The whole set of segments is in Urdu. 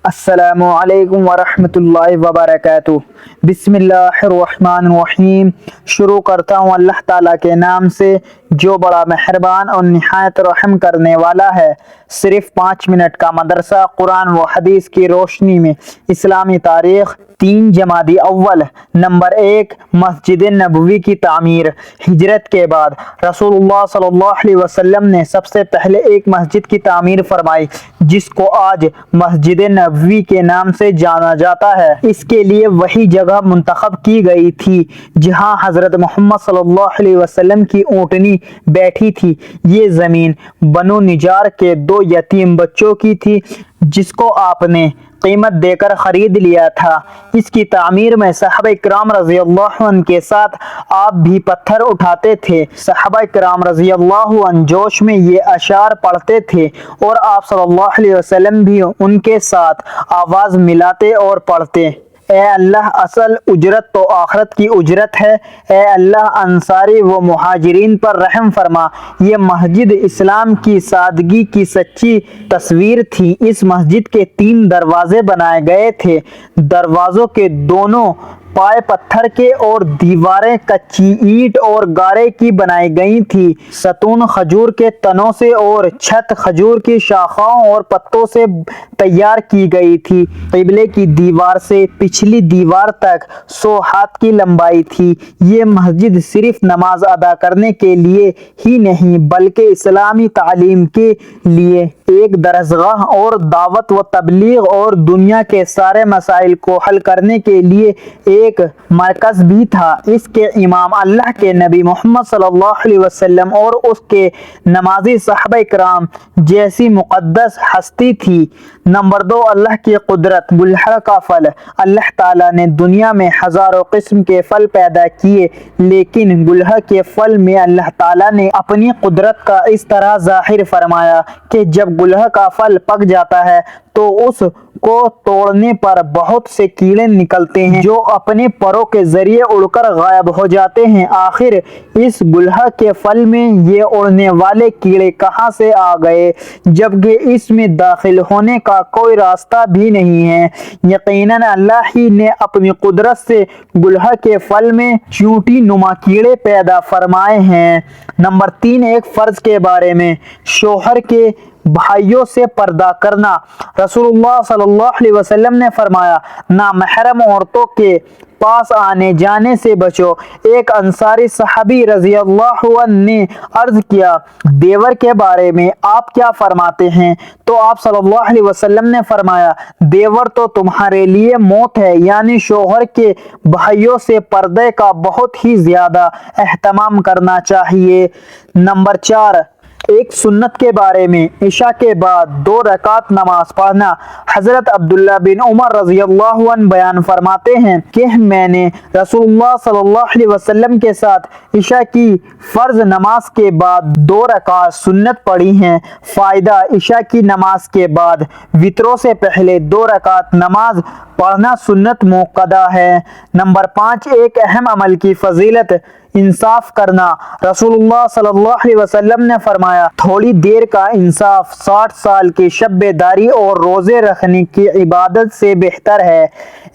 السلام علیکم ورحمۃ اللہ وبرکاتہ۔ بسم اللہ الرحمن الرحیم۔ شروع کرتا ہوں اللہ تعالیٰ کے نام سے جو بڑا مہربان اور نہایت رحم کرنے والا ہے۔ صرف 5 منٹ کا مدرسہ قرآن و حدیث کی روشنی میں اسلامی تاریخ 3 جمادی اول۔ نمبر 1، مسجد نبوی کی تعمیر۔ ہجرت کے بعد رسول اللہ صلی اللہ علیہ وسلم نے سب سے پہلے ایک مسجد کی تعمیر فرمائی جس کو آج مسجد نبوی کے نام سے جانا جاتا ہے۔ اس کے لیے وہی جگہ منتخب کی گئی تھی جہاں حضرت محمد صلی اللہ علیہ وسلم کی اونٹنی بیٹھی تھی۔ یہ زمین بنو نجار کے 2 یتیم بچوں کی تھی جس کو آپ نے قیمت دے کر خرید لیا تھا۔ اس کی تعمیر میں صحابہ کرام رضی اللہ عنہ کے ساتھ آپ بھی پتھر اٹھاتے تھے۔ صحابہ کرام رضی اللہ عنہ جوش میں یہ اشعار پڑھتے تھے اور آپ صلی اللہ علیہ وسلم بھی ان کے ساتھ آواز ملاتے اور پڑھتے۔ اے اللہ، اصل اجرت تو آخرت کی اجرت ہے۔ اے اللہ، انصاری و مہاجرین پر رحم فرما۔ یہ مسجد اسلام کی سادگی کی سچی تصویر تھی۔ اس مسجد کے 3 دروازے بنائے گئے تھے۔ دروازوں کے دونوں پائے پتھر کے اور دیواریں کچی اینٹ اور گارے کی بنائی گئی تھی۔ ستون کھجور کے تنوں سے اور چھت کھجور کی شاخوں اور پتوں سے تیار کی گئی تھی۔ قبلے کی دیوار سے پچھلی دیوار تک 100 ہاتھ کی لمبائی تھی۔ یہ مسجد صرف نماز ادا کرنے کے لیے ہی نہیں بلکہ اسلامی تعلیم کے لیے ایک درسگاہ اور دعوت و تبلیغ اور دنیا کے سارے مسائل کو حل کرنے کے لیے ایک مرکز بھی تھا۔ اس کے امام اللہ کے نبی محمد صلی اللہ علیہ وسلم اور اس کے نمازی صحابہ کرام جیسی مقدس ہستی تھی۔ نمبر 2، اللہ کی قدرت۔ گلہر کا پھل۔ اللہ تعالیٰ نے دنیا میں ہزاروں قسم کے پھل پیدا کیے لیکن گلہر کے پھل میں اللہ تعالیٰ نے اپنی قدرت کا اس طرح ظاہر فرمایا کہ جب گلہر کا پھل پک جاتا ہے تو اس کو توڑنے پر بہت سے کیڑے نکلتے ہیں جو اپنے پروں کے ذریعے اڑ کر غائب ہو جاتے ہیں۔ آخر اس گلہر کے پھل میں یہ اڑنے والے کیڑے کہاں سے آ گئے جبکہ اس میں داخل ہونے کا کوئی راستہ بھی نہیں ہے؟ یقیناً اللہ ہی نے اپنی قدرت سے گلہر کے پھل میں چیونٹی نما کیڑے پیدا فرمائے ہیں۔ نمبر 3، ایک فرض کے بارے میں۔ شوہر کے بھائیوں سے پردہ کرنا۔ رسول اللہ صلی اللہ علیہ وسلم نے فرمایا، نامحرم عورتوں کے پاس آنے جانے سے بچو۔ ایک انصاری صحابی رضی اللہ عنہ نے عرض کیا، دیور کے بارے میں آپ کیا فرماتے ہیں؟ تو آپ صلی اللہ علیہ وسلم نے فرمایا، دیور تو تمہارے لیے موت ہے، یعنی شوہر کے بھائیوں سے پردے کا بہت ہی زیادہ اہتمام کرنا چاہیے۔ نمبر 4، ایک سنت کے بارے میں۔ عشاء کے بعد 2 رکعت نماز پڑھنا۔ حضرت عبداللہ بن عمر رضی اللہ عنہ بیان فرماتے ہیں کہ میں نے رسول اللہ صلی اللہ علیہ وسلم کے ساتھ عشاء کی فرض نماز کے بعد 2 رکعت سنت پڑھی ہیں۔ فائدہ: عشاء کی نماز کے بعد وتروں سے پہلے 2 رکعت نماز پڑھنا سنت موقدہ ہے۔ نمبر 5، ایک اہم عمل کی فضیلت۔ انصاف کرنا۔ رسول اللہ صلی اللہ علیہ وسلم نے فرمایا، تھوڑی دیر کا انصاف 60 سال کی شب بیداری اور روزے رکھنے کی عبادت سے بہتر ہے۔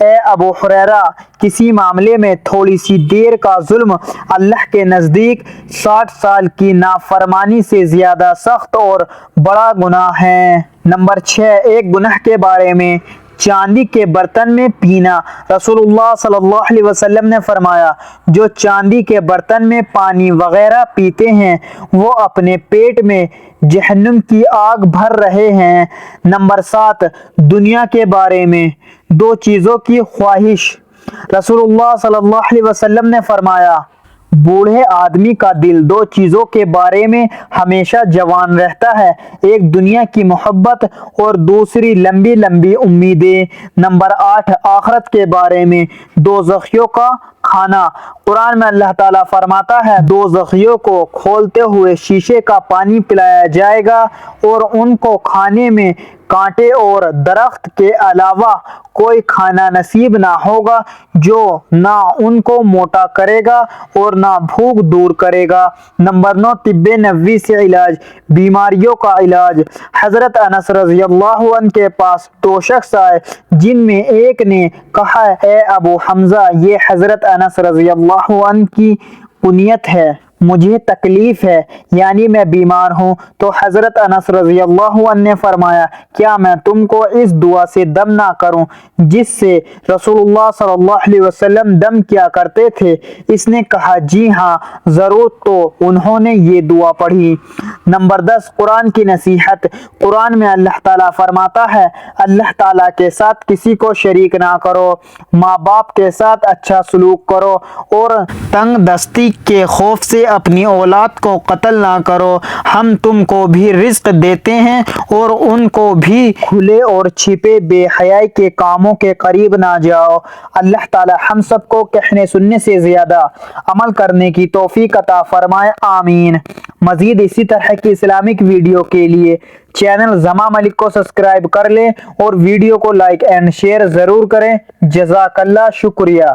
اے ابو ہریرہ، کسی معاملے میں تھوڑی سی دیر کا ظلم اللہ کے نزدیک 60 سال کی نافرمانی سے زیادہ سخت اور بڑا گناہ ہے۔ نمبر 6، ایک گناہ کے بارے میں۔ چاندی کے برتن میں پینا۔ رسول اللہ صلی اللہ علیہ وسلم نے فرمایا، جو چاندی کے برتن میں پانی وغیرہ پیتے ہیں وہ اپنے پیٹ میں جہنم کی آگ بھر رہے ہیں۔ نمبر 7، دنیا کے بارے میں۔ 2 چیزوں کی خواہش۔ رسول اللہ صلی اللہ علیہ وسلم نے فرمایا، بوڑھے آدمی کا دل 2 چیزوں کے بارے میں ہمیشہ جوان رہتا ہے، ایک دنیا کی محبت اور دوسری لمبی لمبی امیدیں۔ نمبر 8، آخرت کے بارے میں۔ دوزخیوں کا کھانا۔ قرآن میں اللہ تعالیٰ فرماتا ہے، دوزخیوں کو کھولتے ہوئے شیشے کا پانی پلایا جائے گا اور ان کو کھانے میں کانٹے اور درخت کے علاوہ کوئی کھانا نصیب نہ ہوگا جو نہ ان کو موٹا کرے گا اور نہ بھوک دور کرے گا۔ نمبر 9، طب نبوی سے علاج، بیماریوں کا علاج۔ حضرت انس رضی اللہ عنہ کے پاس 2 شخص آئے جن میں ایک نے کہا، اے ابو حمزہ، یہ حضرت انس رضی اللہ عنہ کی کنیت ہے، مجھے تکلیف ہے، یعنی میں بیمار ہوں۔ تو حضرت انس رضی اللہ عنہ نے فرمایا، کیا میں تم کو اس دعا سے دم نہ کروں جس سے رسول اللہ صلی اللہ علیہ وسلم دم کیا کرتے تھے؟ اس نے کہا، جی ہاں ضرور۔ تو انہوں نے یہ دعا پڑھی۔ نمبر 10، قرآن کی نصیحت۔ قرآن میں اللہ تعالیٰ فرماتا ہے، اللہ تعالیٰ کے ساتھ کسی کو شریک نہ کرو، ماں باپ کے ساتھ اچھا سلوک کرو اور تنگ دستی کے خوف سے اپنی اولاد کو قتل نہ کرو۔ ہم تم کو بھی رزق دیتے ہیں اور ان کو بھی کھلے اور چھپے بے حیائی کے کاموں کے قریب نہ جاؤ۔ اللہ تعالی ہم سب کو کہنے سننے سے زیادہ عمل کرنے کی توفیق عطا فرمائے، آمین۔ مزید اسی طرح کی اسلامک ویڈیو کے لیے چینل زما ملک کو سبسکرائب کر لیں اور ویڈیو کو لائک اینڈ شیئر ضرور کریں۔ جزاک اللہ، شکریہ۔